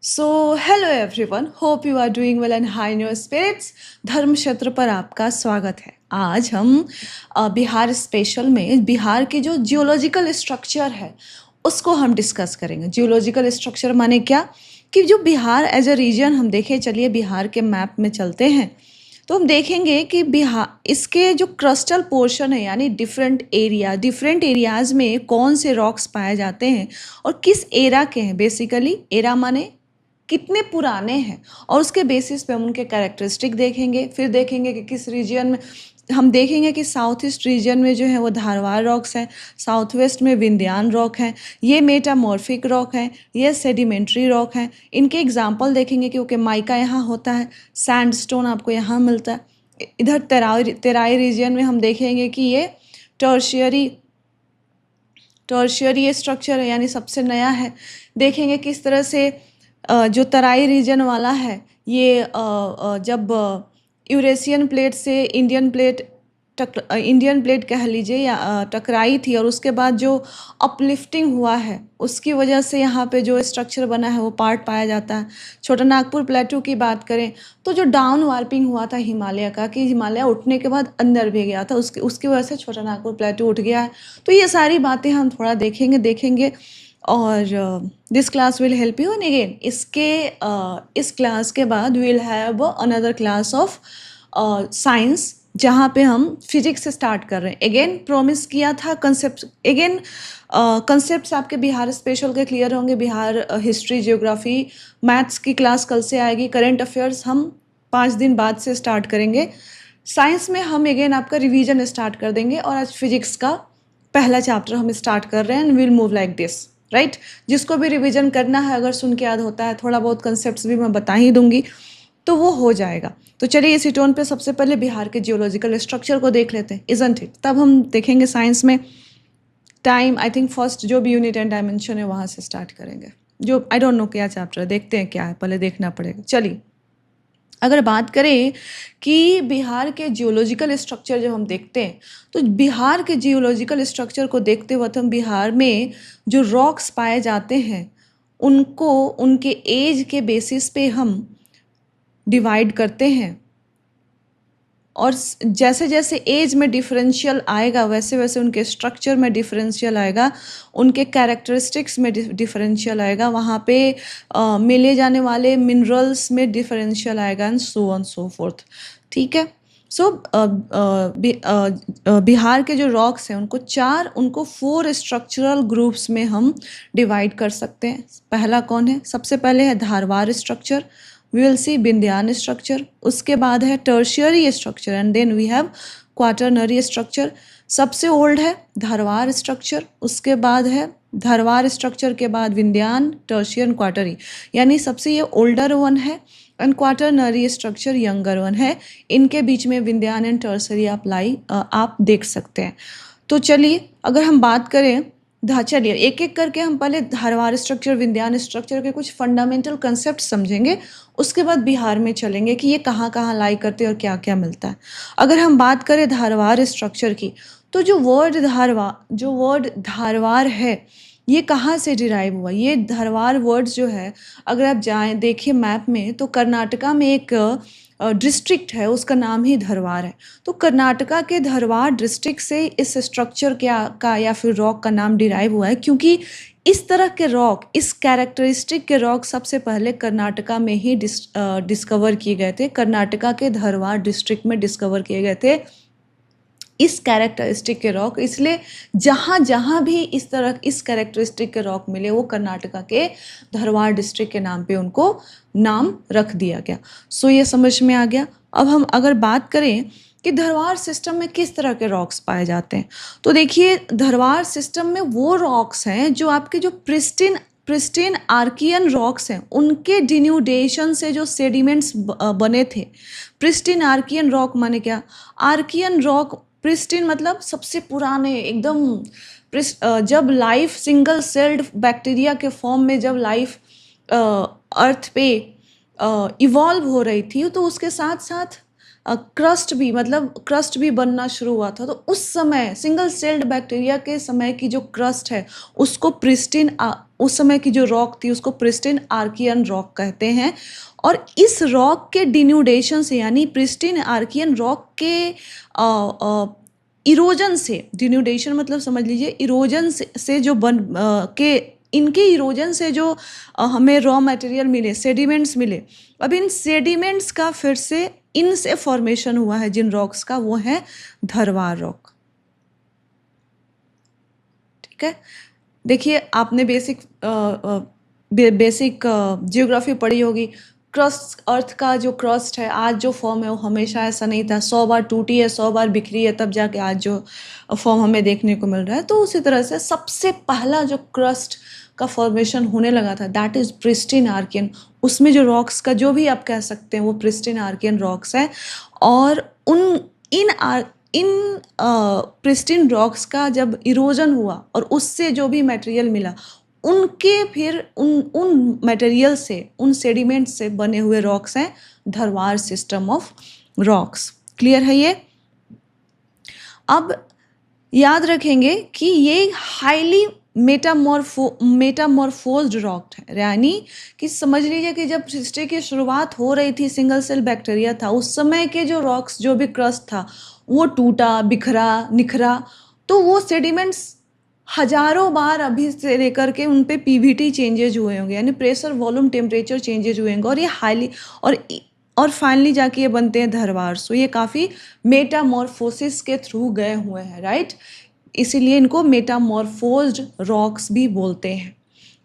So hello everyone, hope you are doing well and high in your spirits. धर्म क्षेत्र पर आपका स्वागत है। आज हम बिहार स्पेशल में बिहार की जो जियोलॉजिकल स्ट्रक्चर है उसको हम डिस्कस करेंगे। जियोलॉजिकल स्ट्रक्चर माने क्या कि जो बिहार एज अ रीजन हम देखें, चलिए बिहार के मैप में चलते हैं तो हम देखेंगे कि बिहार इसके जो क्रस्टल पोर्शन है यानी डिफरेंट एरियाज में कौन से रॉक्स पाए जाते हैं और किस एरा के हैं। बेसिकली एरा माने कितने पुराने हैं और उसके बेसिस पे हम उनके कैरेक्टरिस्टिक देखेंगे। फिर देखेंगे कि किस रीजन में, हम देखेंगे कि साउथ ईस्ट रीजन में जो है वो धारवाड़ रॉक्स हैं, साउथ वेस्ट में विंध्यान रॉक हैं, ये मेटामॉर्फिक रॉक हैं, ये सेडिमेंट्री रॉक हैं। इनके एग्जाम्पल देखेंगे क्योंकि माइका यहाँ होता है, सैंडस्टोन आपको यहाँ मिलता है। इधर तेराई रीजन में हम देखेंगे कि ये टर्शियरी स्ट्रक्चर है यानी सबसे नया है। देखेंगे किस तरह से जो तराई रीजन वाला है ये जब यूरेशियन प्लेट से इंडियन प्लेट कह लीजिए या टकराई थी और उसके बाद जो अपलिफ्टिंग हुआ है उसकी वजह से यहाँ पे जो स्ट्रक्चर बना है वो पार्ट पाया जाता है। छोटा नागपुर प्लेटू की बात करें तो जो डाउन वार्पिंग हुआ था हिमालय का, कि हिमालय उठने के बाद अंदर भी गया था, उसकी वजह से छोटा नागपुर प्लेटू उठ गया है। तो ये सारी बातें हम थोड़ा देखेंगे और this class will help you. And again इस क्लास के बाद we'll have another class of science जहाँ पे हम फिजिक्स से स्टार्ट कर रहे हैं। अगेन प्रॉमिस किया था कंसेप्ट्स आपके बिहार स्पेशल के क्लियर होंगे। बिहार हिस्ट्री, जियोग्राफी, मैथ्स की क्लास कल से आएगी। करंट अफेयर्स हम 5 दिन बाद से स्टार्ट करेंगे। साइंस में हम अगेन आपका रिवीजन स्टार्ट कर देंगे और आज फिजिक्स का पहला चैप्टर हम स्टार्ट कर रहे हैं and will move like this, right. जिसको भी रिवीजन करना है, अगर सुन के याद होता है, थोड़ा बहुत कंसेप्ट्स भी मैं बता ही दूंगी तो वो हो जाएगा। तो चलिए इसी टोन पे सबसे पहले बिहार के जियोलॉजिकल स्ट्रक्चर को देख लेते हैं, इजंट इट। तब हम देखेंगे साइंस में टाइम, आई थिंक फर्स्ट जो भी यूनिट एंड डायमेंशन है वहाँ से स्टार्ट करेंगे। जो आई डोंट नो क्या चैप्टर है, देखते हैं क्या है, पहले देखना पड़ेगा। चलिए अगर बात करें कि बिहार के जियोलॉजिकल स्ट्रक्चर जब हम देखते हैं तो बिहार के जियोलॉजिकल स्ट्रक्चर को देखते वक्त हम बिहार में जो रॉक्स पाए जाते हैं उनको उनके एज के बेसिस पे हम डिवाइड करते हैं और जैसे जैसे एज में डिफरेंशियल आएगा वैसे वैसे उनके स्ट्रक्चर में डिफरेंशियल आएगा, उनके कैरेक्टरिस्टिक्स में डिफरेंशियल आएगा, वहाँ पे मिले जाने वाले मिनरल्स में डिफरेंशियल आएगा and so on so fourth. ठीक है। सो बिहार के जो रॉक्स हैं उनको 4 स्ट्रक्चरल ग्रुप्स में हम डिवाइड कर सकते हैं। पहला कौन है? सबसे पहले है Dharwar structure, we will see Vindhyan structure. उसके बाद है tertiary structure and then we have quaternary structure. सबसे ओल्ड है धारवाड़ स्ट्रक्चर, उसके बाद है धारवाड़ स्ट्रक्चर के बाद विंध्यान, टर्शियन, क्वाटरी, यानी सबसे ये ओल्डर वन है and quaternary structure younger one है। इनके बीच में विंध्यान एंड टर्शियरी आप देख सकते हैं। तो चलिए अगर हम बात करें चलिए एक एक करके हम पहले धारवाड़ स्ट्रक्चर, विंध्यान स्ट्रक्चर के कुछ फंडामेंटल कंसेप्ट समझेंगे, उसके बाद बिहार में चलेंगे कि ये कहाँ कहाँ लाई करते हैं और क्या क्या मिलता है। अगर हम बात करें धारवाड़ स्ट्रक्चर की तो जो वर्ड धारवाड़ है ये कहाँ से डिराइव हुआ? ये धारवाड़ वर्ड्स जो है अगर आप जाएं देखिए मैप में तो कर्नाटका में एक डिस्ट्रिक्ट है, उसका नाम ही धारवाड़ है। तो कर्नाटका के धारवाड़ डिस्ट्रिक्ट से इस स्ट्रक्चर का या फिर रॉक का नाम डिराइव हुआ है, क्योंकि इस तरह के रॉक, इस कैरेक्टरिस्टिक के रॉक सबसे पहले कर्नाटका में ही डिस्कवर किए गए थे। कर्नाटका के धारवाड़ डिस्ट्रिक्ट में डिस्कवर किए गए थे इस कैरेक्टरिस्टिक के रॉक। इसलिए जहाँ जहाँ भी इस कैरेक्टरिस्टिक के रॉक मिले वो कर्नाटका के धारवाड़ डिस्ट्रिक्ट के नाम पे उनको नाम रख दिया गया। सो ये समझ में आ गया। अब हम अगर बात करें कि धारवाड़ सिस्टम में किस तरह के रॉक्स पाए जाते हैं तो देखिए धारवाड़ सिस्टम में वो रॉक्स हैं जो आपके जो प्रिस्टीन आर्कियन रॉक्स हैं उनके डिन्यूडेशन से जो सेडिमेंट्स बने थे। प्रिस्टीन आर्कियन रॉक माने क्या? आर्कियन रॉक, प्रिस्टीन मतलब सबसे पुराने एकदम, जब लाइफ सिंगल सेल्ड बैक्टीरिया के फॉर्म में जब लाइफ अर्थ पे इवॉल्व हो रही थी तो उसके साथ साथ क्रस्ट भी, मतलब क्रस्ट भी बनना शुरू हुआ था। तो उस समय सिंगल सेल्ड बैक्टीरिया के समय की जो क्रस्ट है उसको प्रिस्टीन, उस समय की जो रॉक थी उसको प्रिस्टीन आर्कियन रॉक कहते हैं। और इस रॉक के डिन्यूडेशन से, यानी प्रिस्टीन आर्कियन रॉक के इरोजन से, डिन्यूडेशन मतलब समझ लीजिए इरोजन से जो के इनके इरोजन से जो हमें रॉ मटेरियल मिले, सेडिमेंट्स मिले। अब इन सेडिमेंट्स का फिर से इनसे फॉर्मेशन हुआ है जिन रॉक्स का, वो है धरवार रॉक। ठीक है, देखिए आपने बेसिक जियोग्राफी पढ़ी होगी। क्रस्ट, अर्थ का जो क्रस्ट है, आज जो फॉर्म है वो हमेशा ऐसा नहीं था, 100 बार टूटी है, 100 बार बिखरी है, तब जाके आज जो फॉर्म हमें देखने को मिल रहा है। तो उसी तरह से सबसे पहला जो क्रस्ट का फॉर्मेशन होने लगा था दैट इज प्रिस्टीन आर्कियन। उसमें जो रॉक्स का जो भी आप कह सकते हैं वो प्रिस्टीन आर्कियन रॉक्स है। और इन प्रिस्टीन रॉक्स का जब इरोजन हुआ और उससे जो भी मटेरियल मिला, उनके फिर उन मटेरियल से, उन सेडिमेंट से बने हुए रॉक्स हैं Dharwar system of rocks. Clear है ये? अब याद रखेंगे कि ये हाईली मेटामॉर्फोज्ड रॉक है, यानी कि समझ लीजिए कि जब सृष्टि की शुरुआत हो रही थी, सिंगल सेल बैक्टीरिया था, उस समय के जो रॉक्स, जो भी क्रस्ट था वो टूटा, बिखरा, निखरा। तो वो सेडिमेंट्स हजारों बार अभी से लेकर के उन पे पीवीटी चेंजेज हुए होंगे, यानी प्रेशर, वॉल्यूम, टेम्परेचर चेंजेज हुए होंगे, और ये हाईली और फाइनली जाके ये बनते हैं धरवार। सो ये काफ़ी मेटामॉर्फोसिस के थ्रू गए हुए हैं, राइट? इसीलिए इनको मेटामॉर्फोज्ड रॉक्स भी बोलते हैं।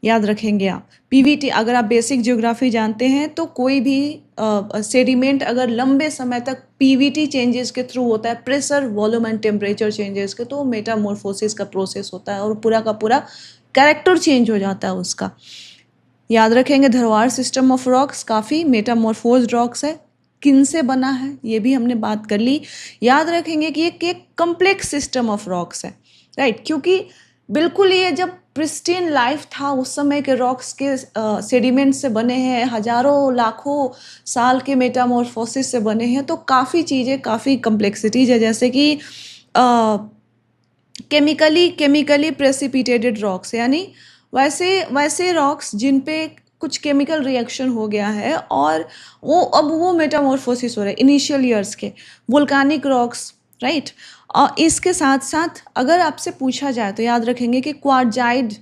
याद रखेंगे आप। पीवीटी, अगर आप बेसिक ज्योग्राफी जानते हैं तो कोई भी सेडिमेंट अगर लंबे समय तक पीवीटी चेंजेस के थ्रू होता है, pressure, volume and temperature changes के, तो मेटामॉर्फोसिस का प्रोसेस होता है और पूरा का पूरा कैरेक्टर चेंज हो जाता है उसका। याद रखेंगे धरवार सिस्टम ऑफ रॉक्स काफ़ी मेटामॉर्फोज्ड रॉक्स है। किन से बना है ये भी हमने बात कर ली। याद रखेंगे कि एक कम्प्लेक्स सिस्टम ऑफ रॉक्स है, राइट? क्योंकि बिल्कुल ये जब प्रिस्टीन लाइफ था उस समय के रॉक्स के सेडिमेंट से बने हैं, हजारों लाखों साल के मेटामॉर्फोसिस से बने हैं, तो काफ़ी चीज़ें, काफ़ी कम्प्लेक्सिटीज है, जैसे कि केमिकली प्रेसिपिटेटेड रॉक्स, यानी वैसे रॉक्स जिन पे कुछ केमिकल रिएक्शन हो गया है और वो मेटामॉर्फोसिस हो रहा है इनिशियल ईयर्स के, वोल्कानिक रॉक्स, राइट? और इसके साथ साथ अगर आपसे पूछा जाए तो याद रखेंगे कि क्वार्जाइड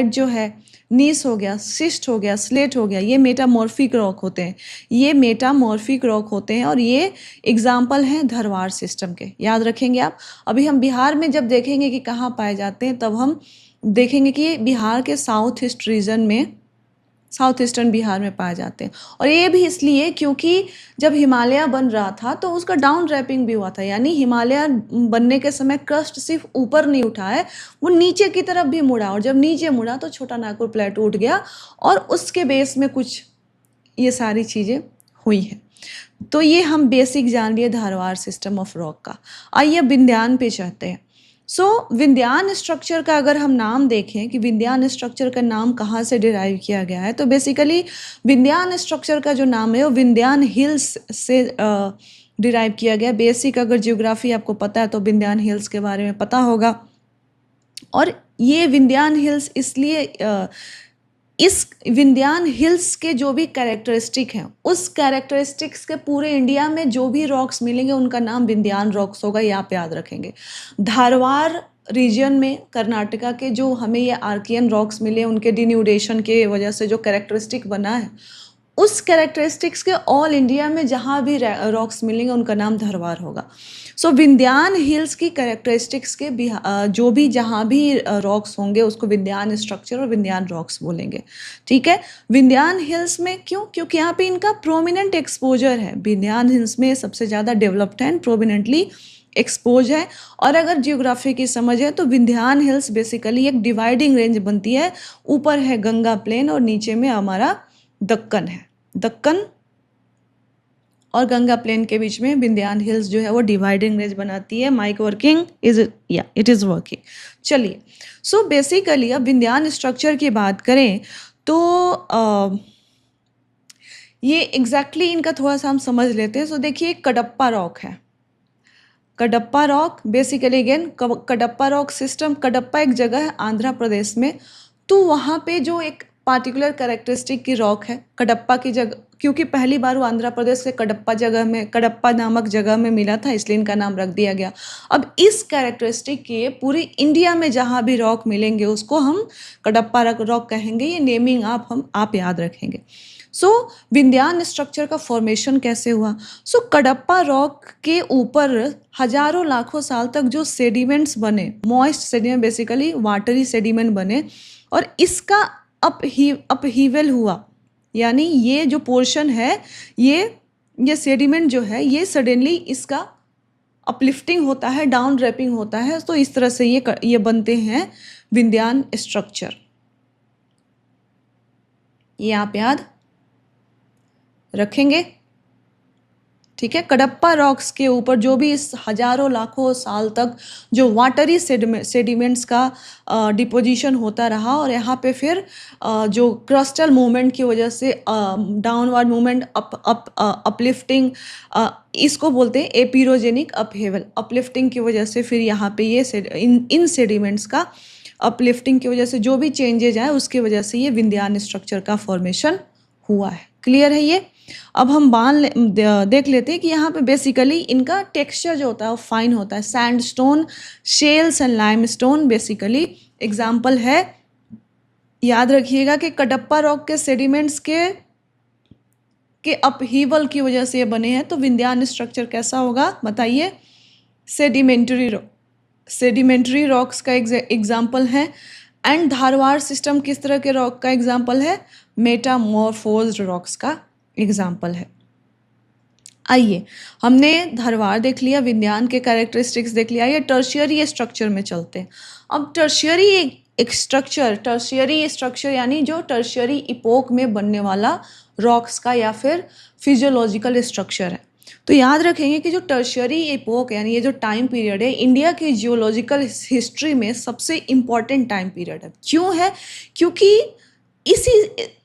जो है, नीस हो गया, सिस्ट हो गया, स्लेट हो गया, ये मेटामॉर्फिक रॉक होते हैं। ये मेटामॉर्फिक रॉक होते हैं और ये एग्जाम्पल हैं धरवार सिस्टम के। याद रखेंगे आप। अभी हम बिहार में जब देखेंगे कि कहाँ पाए जाते हैं, तब हम देखेंगे कि बिहार के साउथ ईस्ट रीजन में, साउथ ईस्टर्न बिहार में पाए जाते हैं। और ये भी इसलिए क्योंकि जब हिमालय बन रहा था तो उसका डाउन रैपिंग भी हुआ था, यानी हिमालय बनने के समय क्रस्ट सिर्फ ऊपर नहीं उठा है, वो नीचे की तरफ भी मुड़ा, और जब नीचे मुड़ा तो छोटा नागपुर प्लेटो उठ गया और उसके बेस में कुछ ये सारी चीज़ें हुई हैं। तो ये हम बेसिक जान लिए धारवाड़ सिस्टम ऑफ रॉक का। आइए विंध्यान पे चलते हैं। विंध्यान स्ट्रक्चर का अगर हम नाम देखें कि विंध्यान स्ट्रक्चर का नाम कहाँ से डिराइव किया गया है, तो बेसिकली विंध्यान स्ट्रक्चर का जो नाम है वो विंध्यान हिल्स से डिराइव किया गया। बेसिक अगर जियोग्राफी आपको पता है तो विंध्यान हिल्स के बारे में पता होगा। और ये विंध्यान हिल्स इसलिए इस विंध्यान हिल्स के जो भी कैरेक्टरिस्टिक हैं, उस कैरेक्टरिस्टिक्स के पूरे इंडिया में जो भी रॉक्स मिलेंगे उनका नाम विंध्यान रॉक्स होगा, ये आप याद रखेंगे। धारवाड़ रीजन में कर्नाटका के जो हमें ये आर्कियन रॉक्स मिले, उनके डिन्यूडेशन के वजह से जो कैरेक्टरिस्टिक बना है, उस कैरेक्टरिस्टिक्स के ऑल इंडिया में जहाँ भी रॉक्स मिलेंगे उनका नाम धरवार होगा। विंध्यान हिल्स की कैरेक्टरिस्टिक्स के जो भी जहाँ भी रॉक्स होंगे उसको विंध्यान स्ट्रक्चर और विंध्यान रॉक्स बोलेंगे। ठीक है, विंध्यान हिल्स में क्यों? क्योंकि यहाँ पे इनका प्रोमिनेंट एक्सपोजर है। विंध्यान हिल्स में सबसे ज़्यादा डेवलप्ड है, प्रोमिनेंटली एक्सपोज है। और अगर जियोग्राफी की समझ है तो विंध्यान हिल्स बेसिकली एक डिवाइडिंग रेंज बनती है। ऊपर है गंगा प्लेन और नीचे में हमारा दक्कन है। दक्कन और गंगा प्लेन के बीच में विंध्यान हिल्स जो है वो डिवाइडिंग रेंज बनाती है। Mike working is it is working. चलिए, बेसिकली अब विंध्यान स्ट्रक्चर की बात करें तो ये एग्जैक्टली इनका थोड़ा सा हम समझ लेते हैं। सो देखिए कडप्पा रॉक है, Kadapa rock basically again Kadapa rock system, Kadapa एक जगह है आंध्र प्रदेश में, तो वहाँ पे जो एक पार्टिकुलर कैरेक्टरिस्टिक की रॉक है कडप्पा की जगह, क्योंकि पहली बार वो आंध्र प्रदेश के कडप्पा जगह में, कडप्पा नामक जगह में मिला था, इसलिए इनका नाम रख दिया गया। अब इस कैरेक्टरिस्टिक के पूरी इंडिया में जहाँ भी रॉक मिलेंगे उसको हम कडप्पा रॉक कहेंगे। ये नेमिंग आप याद रखेंगे। सो विंध्यान स्ट्रक्चर का फॉर्मेशन कैसे हुआ? सो कडप्पा रॉक के ऊपर हजारों लाखों साल तक जो सेडिमेंट्स बने, moist sediment basically watery sediment बने, और इसका अपहीवल हुआ, यानी ये जो पोर्शन है, ये सेडिमेंट जो है ये सडनली इसका अपलिफ्टिंग होता है, डाउन रैपिंग होता है, तो इस तरह से ये बनते हैं विंध्यान स्ट्रक्चर। ये आप याद रखेंगे, ठीक है। कडप्पा रॉक्स के ऊपर जो भी इस हजारों लाखों साल तक जो वाटरी सेडिमेंट्स का डिपोजिशन होता रहा, और यहाँ पे फिर जो क्रस्टल मूवमेंट की वजह से डाउनवर्ड मूवमेंट, अपलिफ्टिंग, इसको बोलते हैं एपिरोजेनिक अपहेवल, अपलिफ्टिंग की वजह से फिर यहाँ पे ये इन सेडिमेंट्स का अपलिफ्टिंग की वजह से जो भी चेंजेज आए उसकी वजह से ये विंध्यान स्ट्रक्चर का फॉर्मेशन हुआ है। क्लियर है ये? अब हम देख लेते हैं कि यहाँ पे बेसिकली इनका टेक्सचर जो होता है वो फाइन होता है, sandstone, shells and limestone basically example है। याद रखिएगा कि कडप्पा रॉक के सेडिमेंट्स के अपहीवल की वजह से ये बने हैं, तो विंध्यान स्ट्रक्चर कैसा होगा बताइए? सेडिमेंट्री रॉक्स का एग्जाम्पल है। एंड धारवाड़ सिस्टम किस तरह के रॉक का एग्जाम्पल है? मेटामॉर्फोज्ड रॉक्स का एग्जाम्पल है। आइए, हमने धारवाड़ देख लिया, विंध्यान के कैरेक्टरिस्टिक्स देख लिया, ये टर्शियरी स्ट्रक्चर में चलते हैं। अब टर्शियरी स्ट्रक्चर यानी जो टर्शियरी इपोक में बनने वाला रॉक्स का या फिर फिजियोलॉजिकल स्ट्रक्चर है। तो याद रखेंगे कि जो टर्शियरी इपोक यानी ये जो टाइम पीरियड है इंडिया की जियोलॉजिकल हिस्ट्री में सबसे इम्पॉर्टेंट टाइम पीरियड है। क्यों है? क्योंकि इसी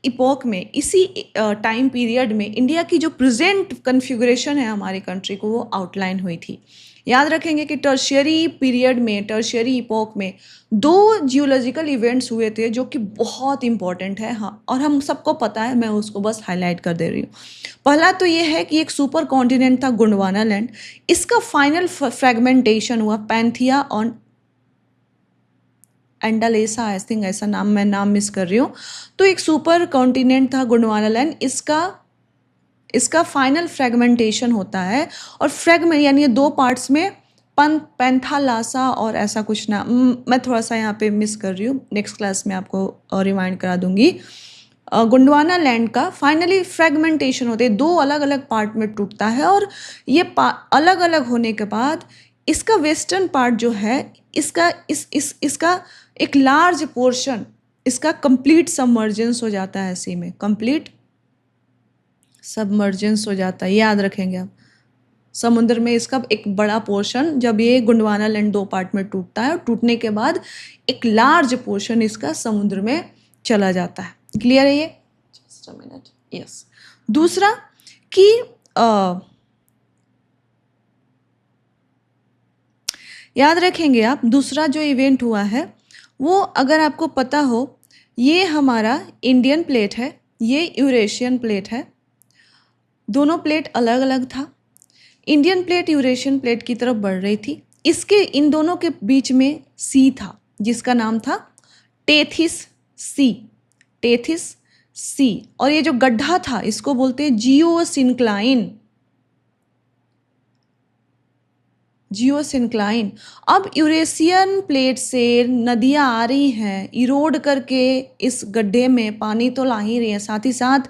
इपोक में, इसी टाइम पीरियड में इंडिया की जो प्रेजेंट कन्फिगरेशन है हमारी कंट्री को, वो आउटलाइन हुई थी। याद रखेंगे कि टर्शियरी पीरियड में, टर्शियरी इपोक में 2 जियोलॉजिकल इवेंट्स हुए थे जो कि बहुत इंपॉर्टेंट है, हाँ, और हम सबको पता है, मैं उसको बस हाईलाइट कर दे रही हूँ। पहला तो ये है कि एक सुपर कॉन्टिनेंट था गोंडवाना लैंड, इसका फाइनल फ्रेगमेंटेशन हुआ पैंथिया ऑन एंडालेसा, आई थिंक ऐसा मैं नाम मिस कर रही हूँ। तो एक सुपर कॉन्टिनेंट था गोंडवाना लैंड, इसका फाइनल फ्रेगमेंटेशन होता है, और फ्रेगमेंट यानी ये 2 पार्ट्स में पैंथालासा और ऐसा कुछ ना, मैं थोड़ा सा यहाँ पे मिस कर रही हूँ, नेक्स्ट क्लास में आपको रिमाइंड करा दूंगी। गोंडवाना लैंड का फाइनली फ्रेगमेंटेशन होते हैं, 2 अलग अलग पार्ट में टूटता है, और ये अलग अलग होने के बाद इसका वेस्टर्न पार्ट जो है, इसका एक लार्ज पोर्शन, इसका कंप्लीट सबमर्जेंस हो जाता है, सी में कंप्लीट सबमर्जेंस हो जाता है। याद रखेंगे आप, समुद्र में इसका एक बड़ा पोर्शन, जब ये गोंडवाना लैंड 2 पार्ट में टूटता है, और टूटने के बाद एक लार्ज पोर्शन इसका समुद्र में चला जाता है। क्लियर है ये? Just a minute, yes. दूसरा कि याद रखेंगे आप, दूसरा जो इवेंट हुआ है वो, अगर आपको पता हो, ये हमारा इंडियन प्लेट है, ये यूरेशियन प्लेट है, दोनों प्लेट अलग अलग था। इंडियन प्लेट यूरेशियन प्लेट की तरफ बढ़ रही थी, इसके इन दोनों के बीच में सी था जिसका नाम था टेथिस सी, और ये जो गड्ढा था इसको बोलते हैं जियोसिंक्लाइन। अब यूरेशियन प्लेट से नदियाँ आ रही हैं, इरोड करके इस गड्ढे में पानी तो ला ही रही है, साथ ही साथ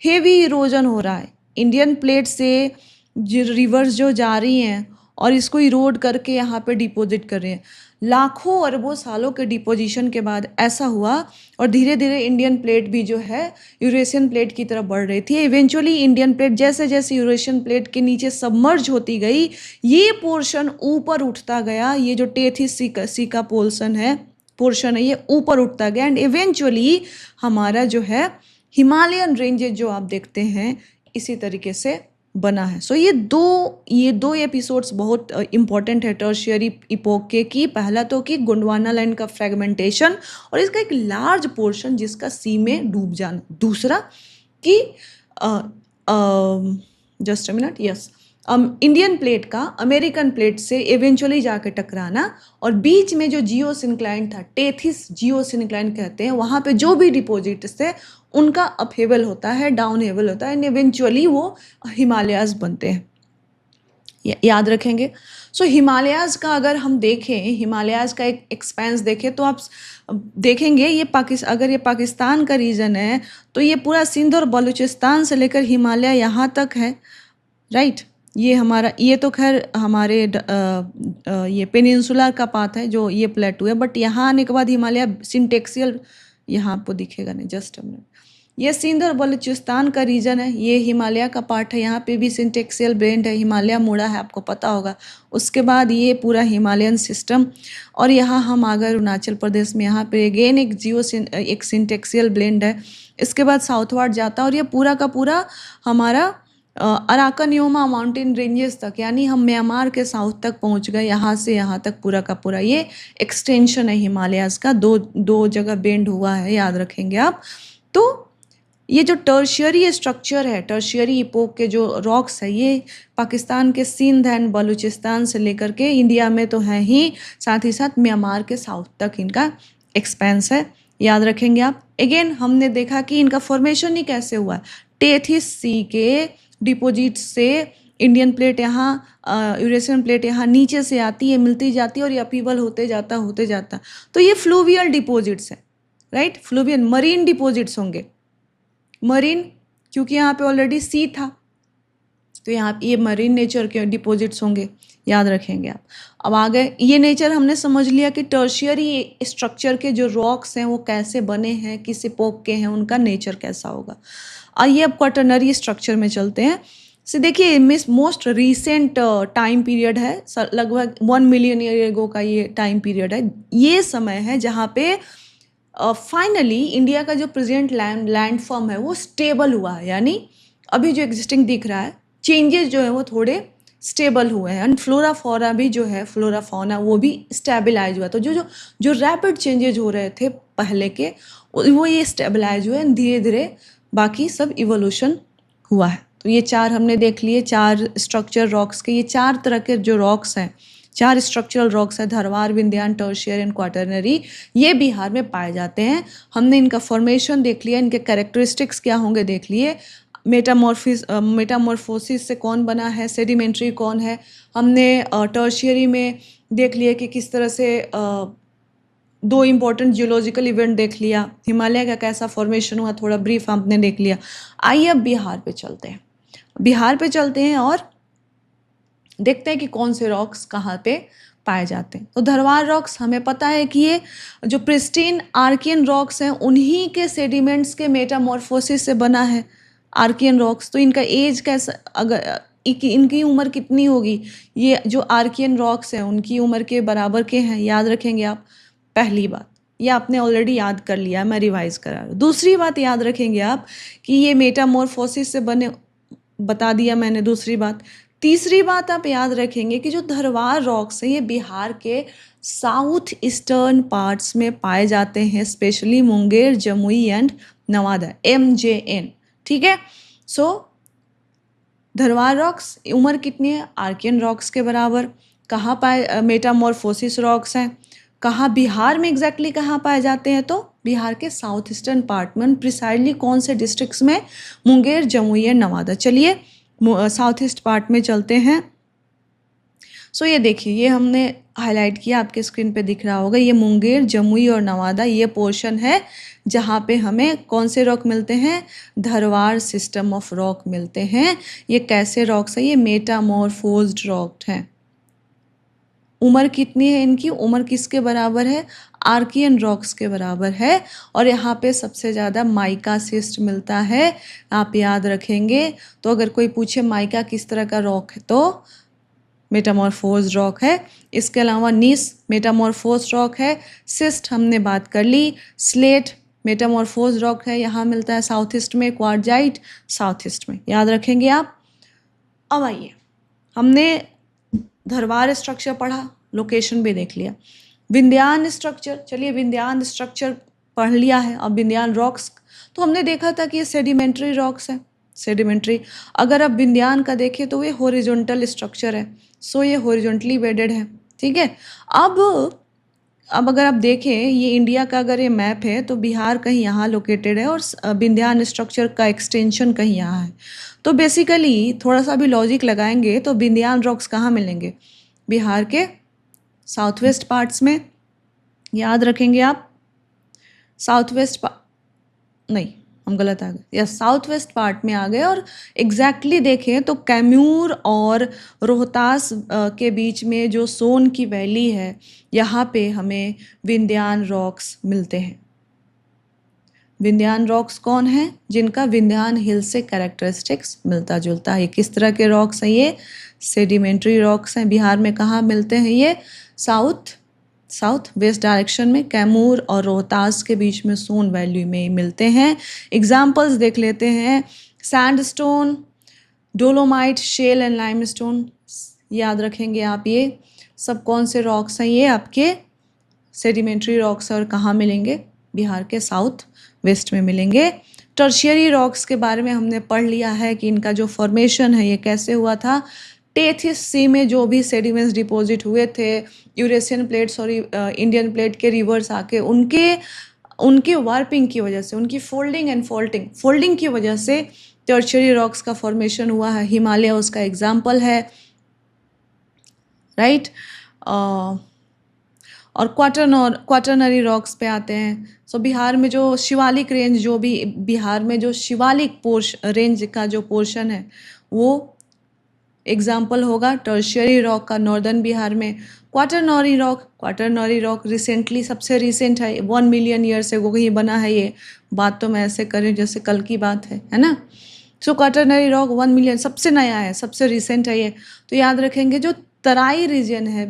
हेवी इरोजन हो रहा है। इंडियन प्लेट से रिवर्स जो जा रही हैं और इसको इरोड करके यहाँ पे डिपॉजिट कर रहे हैं, लाखों अरबों सालों के डिपोजिशन के बाद ऐसा हुआ, और धीरे धीरे इंडियन प्लेट भी जो है यूरेशियन प्लेट की तरफ बढ़ रही थी। इवेंचुअली इंडियन प्लेट जैसे जैसे यूरेशियन प्लेट के नीचे सबमर्ज होती गई, ये पोर्शन ऊपर उठता गया, ये जो टेथिस सी का पोर्शन है ये ऊपर उठता गया, एंड इवेंचुअली हमारा जो है हिमालयन रेंजेस जो आप देखते हैं इसी तरीके से बना है। सो ये दो एपिसोड्स बहुत इम्पॉर्टेंट है टर्शियरी इपोक के, कि पहला तो कि गोंडवाना लाइन का फ्रेगमेंटेशन और इसका एक लार्ज पोर्शन जिसका सी में डूब जाना, दूसरा कि just a minute, yes, Indian plate का अमेरिकन प्लेट से इवेंचुअली जाके टकराना, और बीच में जो जियो सिंक्लाइन था, टेथिस जियो सिंक्लाइन कहते हैं, वहाँ पे जो भी डिपॉजिट्स थे उनका अपहेवल होता है, डाउन हेवल होता है, एंड इवेंचुअली वो हिमालयाज बनते हैं, याद रखेंगे। सो हिमालयाज का अगर हम देखें, हिमालयाज का एक एक्सपेंस देखें तो आप देखेंगे ये अगर ये पाकिस्तान का रीजन है तो ये पूरा सिंध और बलूचिस्तान से लेकर हिमालय यहाँ तक है, राइट। ये हमारा, ये तो खैर हमारे ये पेनिनसुलर का पाथ है जो ये प्लेटू है, बट यहाँ आने के बाद हिमालय सिंटेक्सियल, यहाँ आपको दिखेगा नहीं, जस्ट अ मिनट, ये सिंध और बलूचिस्तान का रीजन है, ये हिमालय का पार्ट है, यहाँ पे भी सिंटेक्सियल बेंड है, हिमालय मुड़ा है, आपको पता होगा। उसके बाद ये पूरा हिमालयन सिस्टम, और यहाँ हम आ गए अरुणाचल प्रदेश में, यहाँ पे अगेन एक सिंटेक्सियल ब्लेंड है। इसके बाद साउथवर्ड जाता है और ये पूरा का पूरा हमारा अराकनियोमा माउंटेन रेंजेस तक, यानी हम म्यांमार के साउथ तक पहुँच गए, यहाँ से यहाँ तक पूरा का पूरा ये एक्सटेंशन है हिमालयाज का, दो जगह बेंड हुआ है, याद रखेंगे आप। तो ये जो टर्शियरी स्ट्रक्चर है, टर्शियरी इपोक के जो रॉक्स है, ये पाकिस्तान के सिंध एंड बलूचिस्तान से लेकर के इंडिया में तो हैं ही, साथ ही साथ म्यांमार के साउथ तक इनका एक्सपेंस है, याद रखेंगे आप। अगेन हमने देखा कि इनका फॉर्मेशन ही कैसे हुआ है, टेथिस सी के डिपोजिट से इंडियन प्लेट यहाँ, यूरेशियन प्लेट यहाँ नीचे से आती है, मिलती जाती है, और ये अपीवल होते जाता। तो ये फ्लूवियल डिपोजिट्स हैं, राइट, फ्लूवियल मरीन डिपोजिट्स होंगे, मरीन, क्योंकि यहाँ पे ऑलरेडी सी था, तो यहाँ ये मरीन नेचर के डिपॉजिट्स होंगे, याद रखेंगे आप। अब आ गए, ये नेचर हमने समझ लिया कि टर्शियरी स्ट्रक्चर के जो रॉक्स हैं वो कैसे बने हैं, किस इपोक के हैं, उनका नेचर कैसा होगा। आइए अब क्वाटरनरी स्ट्रक्चर में चलते हैं। से देखिए, मोस्ट रिसेंट टाइम पीरियड है, लगभग 1 मिलियन ईयर एगो का ये टाइम पीरियड है। ये समय है जहाँ पे फाइनली इंडिया का जो प्रेजेंट लैंड फॉर्म है वो स्टेबल हुआ है, यानी अभी जो एग्जिस्टिंग दिख रहा है, चेंजेस जो है वो थोड़े स्टेबल हुए हैं, एंड फ्लोरा फौरा भी जो है, फ्लोरा फौना वो भी स्टेबलाइज हुआ। तो जो रैपिड चेंजेज हो रहे थे पहले के, वो ये स्टेबलाइज हुए, धीरे धीरे बाकी सब इवोल्यूशन हुआ है। तो ये चार हमने देख लिए, चार स्ट्रक्चर रॉक्स के, ये चार तरह के जो रॉक्स हैं, चार स्ट्रक्चरल रॉक्स है, Dharwar, Vindhyan, tertiary and quaternary, ये बिहार में पाए जाते हैं। हमने इनका फॉर्मेशन देख लिया, इनके कैरेक्टरिस्टिक्स क्या होंगे देख लिए, मेटामॉर्फोसिस से कौन बना है, सेडिमेंट्री कौन है, हमने टर्शियरी में देख लिया कि किस तरह से दो इम्पोर्टेंट जियोलॉजिकल इवेंट देख लिया, हिमालय का कैसा फॉर्मेशन हुआ थोड़ा ब्रीफ हमने देख लिया। आइए अब बिहार पे चलते हैं, बिहार पे चलते हैं और देखते हैं कि कौन से रॉक्स कहाँ पे पाए जाते हैं। तो धरवार रॉक्स हमें पता है कि ये जो प्रिस्टीन आर्कियन रॉक्स हैं उन्हीं के सेडिमेंट्स के मेटामॉर्फोसिस से बना है आर्कियन रॉक्स। तो इनका एज कैसा, अगर इनकी उम्र कितनी होगी, ये जो आर्कियन रॉक्स हैं उनकी उम्र के बराबर के हैं, याद रखेंगे आप। पहली बात ये आपने ऑलरेडी याद कर लिया, मैं रिवाइज करा रहा हूँ। दूसरी बात याद रखेंगे आप कि ये मेटामॉर्फोसिस से बने, बता दिया मैंने दूसरी बात। तीसरी बात आप याद रखेंगे कि जो धरवार रॉक्स हैं ये बिहार के साउथ ईस्टर्न पार्ट्स में पाए जाते हैं, specially Munger, Jamui and Nawada, MJN, ठीक है। सो धरवार रॉक्स उम्र कितनी है, आर्कियन रॉक्स के बराबर। कहाँ पाए, मेटामॉर्फोसिस रॉक्स हैं, कहाँ बिहार में एग्जैक्टली कहाँ पाए जाते हैं, तो बिहार के साउथ ईस्टर्न पार्ट में, प्रिसाइडली कौन से डिस्ट्रिक्ट्स में, मुंगेर, जमुई एंड नवादा। चलिए साउथ ईस्ट पार्ट में चलते हैं। सो ये देखिए, ये हमने हाईलाइट किया, आपके स्क्रीन पे दिख रहा होगा, ये मुंगेर, जमुई और नवादा ये पोर्शन है जहाँ पे हमें कौन से रॉक मिलते हैं, धरवार सिस्टम ऑफ रॉक मिलते हैं। ये कैसे रॉक्स है, ये मेटामॉर्फोज्ड रॉक हैं। उम्र कितनी है इनकी, उम्र किसके बराबर है, आर्कियन रॉक्स के बराबर है। और यहाँ पे सबसे ज़्यादा माइका सिस्ट मिलता है, आप याद रखेंगे। तो अगर कोई पूछे माइका किस तरह का रॉक है तो मेटामॉर्फोज रॉक है। इसके अलावा नीस मेटामॉर्फोज रॉक है। सिस्ट हमने बात कर ली। स्लेट मेटामॉर्फोज रॉक है, यहाँ मिलता है साउथ ईस्ट में, क्वार्जाइट साउथ ईस्ट में, याद रखेंगे आप। अब आइए, हमने धरवार स्ट्रक्चर पढ़ा, लोकेशन भी देख लिया। विंध्यान स्ट्रक्चर, चलिए विंध्यान स्ट्रक्चर पढ़ लिया है। अब विंध्यान रॉक्स, तो हमने देखा था कि ये सेडिमेंट्री रॉक्स है, सेडिमेंट्री। अगर आप विंध्यान का देखें तो ये हॉरिजॉन्टल स्ट्रक्चर है, सो ये हॉरिजॉन्टली बेडेड है, ठीक है। अब अगर आप देखें ये इंडिया का अगर ये मैप है तो बिहार कहीं यहाँ लोकेटेड है और विंध्यान स्ट्रक्चर का एक्सटेंशन कहीं यहाँ है। तो बेसिकली थोड़ा सा भी लॉजिक लगाएंगे तो विंध्यान रॉक्स कहाँ मिलेंगे? बिहार के साउथ वेस्ट पार्ट्स में, याद रखेंगे आप। साउथ वेस्ट नहीं, हम गलत आ गए, या साउथ वेस्ट पार्ट में आ गए। और एग्जैक्टली देखें तो कैमूर और रोहतास के बीच में जो सोन की वैली है, यहाँ पे हमें विंध्यान रॉक्स मिलते हैं। विंध्यान रॉक्स कौन हैं? जिनका विंध्यान हिल से कैरेक्टरिस्टिक्स मिलता जुलता है। किस तरह के रॉक्स हैं ये? सेडिमेंट्री रॉक्स हैं। बिहार में कहाँ मिलते हैं ये? साउथ वेस्ट डायरेक्शन में, कैमूर और रोहतास के बीच में सोन वैली में मिलते हैं। एग्जाम्पल्स देख लेते हैं। Sandstone, dolomite, shale and limestone, याद रखेंगे आप। ये सब कौन से रॉक्स हैं? ये आपके सेडिमेंट्री रॉक्स। और कहाँ मिलेंगे? बिहार के साउथ वेस्ट में मिलेंगे। टर्शियरी रॉक्स के बारे में हमने पढ़ लिया है कि इनका जो फॉर्मेशन है ये कैसे हुआ था। टेथिस सी में जो भी सेडिमेंट्स डिपॉजिट हुए थे यूरेशियन प्लेट्स और इंडियन प्लेट के रिवर्स आके उनके वार्पिंग की वजह से, उनकी फोल्डिंग एंड फोल्डिंग की वजह से टर्शियरी रॉक्स का फॉर्मेशन हुआ है। हिमालय उसका एग्जाम्पल है, राइट। और क्वाटरनरी रॉक्स पे आते हैं। सो बिहार में जो शिवालिक रेंज, जो भी बिहार में जो शिवालिक रेंज का जो पोर्शन है वो एग्जाम्पल होगा टर्शियरी रॉक का। नॉर्दर्न बिहार में क्वाटरनरी रॉक रिसेंटली, सबसे रिसेंट है, 1 मिलियन ईयर से वो ही बना है। ये बात तो मैं ऐसे करूँ जैसे कल की बात है ना। सो क्वाटरनरी रॉक 1 मिलियन, सबसे नया है, सबसे रिसेंट है ये। तो याद रखेंगे जो तराई रीजन है,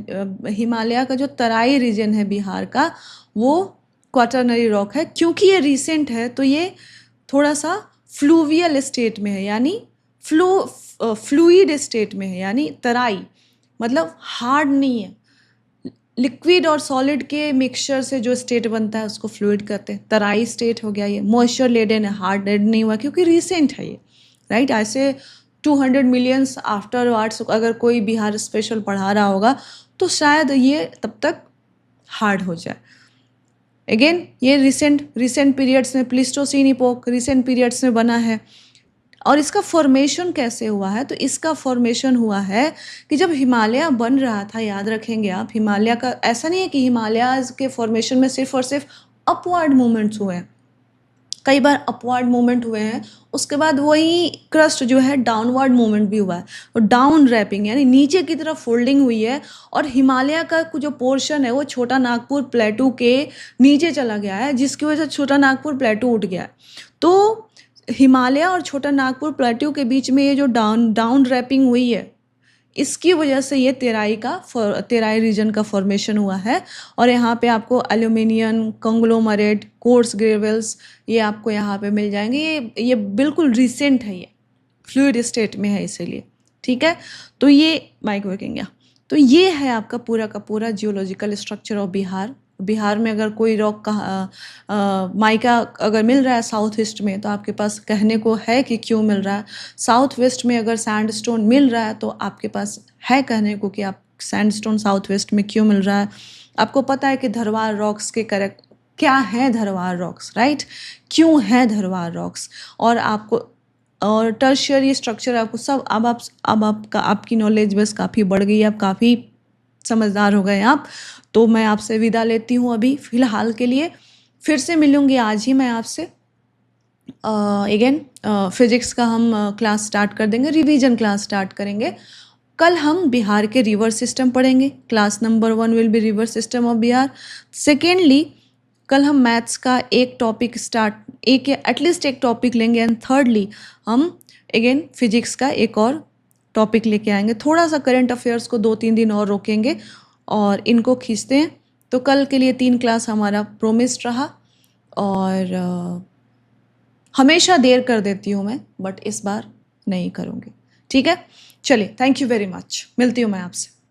हिमालय का जो तराई रीजन है बिहार का, वो क्वाटरनरी रॉक है। क्योंकि ये रिसेंट है तो ये थोड़ा सा फ्लूवियल स्टेट में है, यानी फ्लूइड स्टेट में है, यानी तराई मतलब हार्ड नहीं है। लिक्विड और सॉलिड के मिक्सचर से जो स्टेट बनता है उसको फ्लूइड कहते हैं। तराई स्टेट हो गया ये, मॉइस्चर लेडन है, हार्ड डेड नहीं हुआ क्योंकि रिसेंट है ये, राइट। ऐसे 200 मिलियंस आफ्टर वार्ड्स अगर कोई बिहार स्पेशल पढ़ा रहा होगा तो शायद ये तब तक हार्ड हो जाए। अगेन ये रिसेंट पीरियड्स में, प्लीस्टोसीन इपोक रिसेंट पीरियड्स में बना है। और इसका फॉर्मेशन कैसे हुआ है? तो इसका फॉर्मेशन हुआ है कि जब हिमालय बन रहा था, याद रखेंगे आप, हिमालय का ऐसा नहीं है कि हिमालय के फॉर्मेशन में सिर्फ और सिर्फ अपवर्ड मूवमेंट्स हुए हैं, कई बार अपवर्ड मूवमेंट हुए हैं, उसके बाद वही क्रस्ट जो है डाउनवर्ड मूवमेंट भी हुआ है। और डाउन रैपिंग यानी नीचे की तरफ फोल्डिंग हुई है। और हिमालय का जो पोर्शन है वो छोटा नागपुर प्लेटू के नीचे चला गया है, जिसकी वजह से छोटा नागपुर प्लेटू उठ गया है। तो हिमालय और छोटा नागपुर प्लेट्यू के बीच में ये जो डाउन रैपिंग हुई है, इसकी वजह से ये तेराई रीजन का फॉर्मेशन हुआ है। और यहाँ पे आपको एल्यूमिनियम, कंग्लोमरेट, कोर्स ग्रेवल्स ये आपको यहाँ पे मिल जाएंगे। ये बिल्कुल रिसेंट है, ये फ्लूइड स्टेट में है इसीलिए, ठीक है। तो ये माइक वर्किंग, तो ये है आपका पूरा का पूरा geological structure of Bihar. Bihar में अगर कोई रॉक का माइका अगर मिल रहा है साउथ ईस्ट में तो आपके पास कहने को है कि क्यों मिल रहा है। साउथ वेस्ट में अगर सैंडस्टोन मिल रहा है तो आपके पास है कहने को कि आप सैंडस्टोन साउथ वेस्ट में क्यों मिल रहा है। आपको पता है कि धरवार रॉक्स के करेक्ट क्या है, धरवार रॉक्स, राइट, क्यों है धरवार रॉक्स। और आपको और टर्शियरी स्ट्रक्चर आपको सब अब आपकी नॉलेज बस काफ़ी बढ़ गई है, आप काफ़ी समझदार हो गए आप। तो मैं आपसे विदा लेती हूँ अभी फ़िलहाल के लिए। फिर से मिलूँगी आज ही मैं आपसे। अगेन फिजिक्स का हम क्लास स्टार्ट कर देंगे, रिवीजन क्लास स्टार्ट करेंगे। कल हम बिहार के रिवर सिस्टम पढ़ेंगे। Class number 1 will be river system of Bihar. Secondly कल हम मैथ्स का एक टॉपिक एटलीस्ट एक टॉपिक लेंगे। एंड थर्डली हम अगेन फिजिक्स का एक और टॉपिक लेके आएंगे। थोड़ा सा करंट अफेयर्स को 2-3 दिन और रोकेंगे और इनको खींचते हैं। तो कल के लिए 3 क्लास हमारा प्रोमिस्ड रहा। और हमेशा देर कर देती हूँ मैं, बट इस बार नहीं करूँगी। ठीक है, चलिए, थैंक यू वेरी मच। मिलती हूँ मैं आपसे।